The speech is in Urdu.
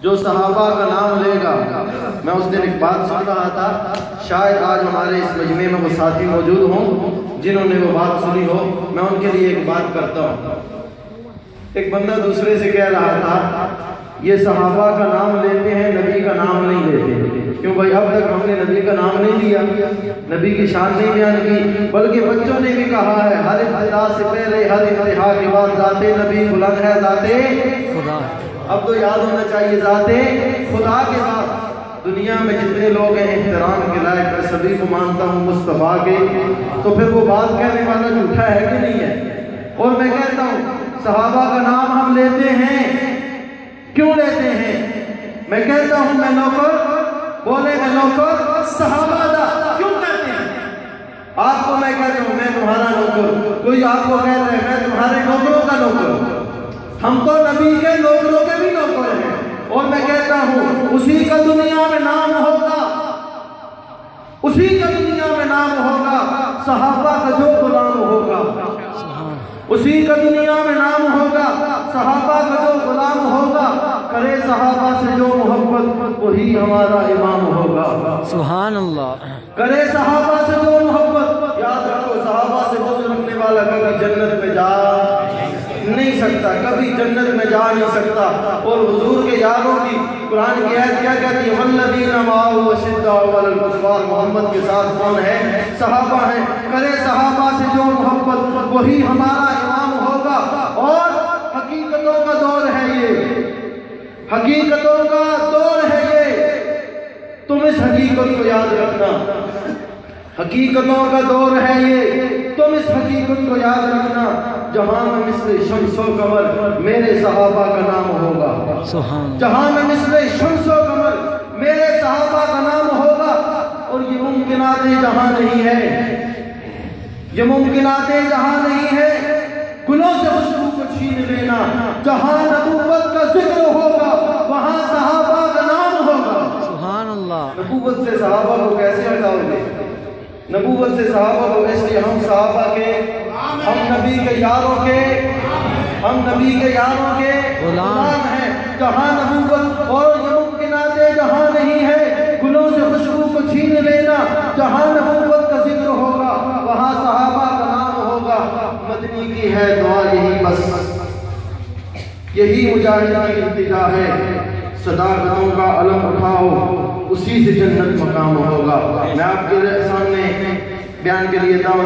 جو صحابہ کا نام لے گا. میں اس دن ایک بات سن رہا تھا، شاید آج ہمارے اس مجمع میں وہ ساتھی موجود ہوں جنہوں نے وہ بات سنی ہو. میں ان کے لیے ایک بات کرتا ہوں. ایک بندہ دوسرے سے کہہ رہا تھا یہ صحابہ کا نام لیتے ہیں، نبی کا نام نہیں لیتے. کیوں بھائی؟ اب تک ہم نے نبی کا نام نہیں لیا، نبی کی شان نہیں بیان کی، بلکہ بچوں نے بھی کہا ہے ہر ابتدا سے پہلے ہر انتہا کے بعد ذات نبی بلند ہے ذات خدا. اب تو یاد ہونا چاہیے ذات خدا کے بعد دنیا میں جتنے لوگ ہیں احترام کے لائق، میں سبھی کو مانتا ہوں مصطفیٰ کے. تو پھر وہ بات کہنے والا جھوٹا ہے کہ نہیں ہے؟ اور میں کہتا ہوں صحابہ کا نام ہم لیتے ہیں، کیوں لیتے ہیں؟ میں کہتا ہوں میں نوکر، بولے میں نوکر صحابہ دا، کیوں کہتے ہیں؟ آپ کو میں کہتا ہوں میں تمہارا نوکر، کوئی آپ کو کہتا ہے میں تمہارے نوکروں کا نوکر. ہم تو نبی کے نوکروں کے بھی نوکر ہیں. اور میں کہتا ہوں اسی کا دنیا میں نام ہوگا، اسی کا دنیا میں نام ہوگا صحابہ کا جو غلام ہوگا، اسی کا دنیا میں نام ہوگا صحابہ کا جو غلام ہوگا. کرے صحابہ سے جو محبت وہی ہمارا امام ہوگا. سبحان اللہ. کرے صحابہ سے جو محبت. یاد رکھو صحابہ سے بغض رکھنے والا کبھی جنت میں جا نہیں سکتا، کبھی جنت میں جا نہیں سکتا. اور حضور کے یاروں کی قرآن کی آیت کیا کہتی ہے؟ والذین معه اشداء علی الکفار. محمد کے ساتھ کون ہے؟ صحابہ ہیں. کرے صحابہ سے جو محبت وہی ہمارا امام ہوگا. اور حقیقتوں کا دور ہے یہ، حقیقتوں کا دور ہے یہ. تم اس حقیقت کو یاد رکھنا، حقیقتوں کا دور ہے یہ. تم اس حقیقت کو یاد رکھنا. جہاں میں مثل شمس و قمر میرے صحابہ کا نام ہوگا. جہاں میں مثل شمس و قمر میرے صحابہ کا نام ہوگا. اور یہ ممکنات جہاں نہیں ہے، یہ ممکنات جہاں نہیں ہے. گلوں سے خوشبو کو چھین لینا. جہاں نبوت کا ذکر ہوگا وہاں صحابہ کا نام ہوگا. سبحان اللہ. نبوت سے صحابہ کو کیسے ہٹاؤ گے؟ نبوت سے صحابہ کو اس لیے ہم صحابہ کے، ہم نبی کے یاروں کے، ہم نبی کے یاروں کے غلام ہیں. جہاں نبوت اور یہ ممکنات جہاں نہیں ہے، گلوں سے خوشبو کو چھین لینا. جہاں نبوت کا ذکر ہوگا وہاں صحابہ کا نام ہوگا. مدنی کی ہے دعا یہی بس، یہی مجاہد کی التجا ہے. صداقتوں کا علم اٹھاؤ اسی سے جنت مقام ہوگا. میں آپ کے سامنے بیان کے لیے دعوت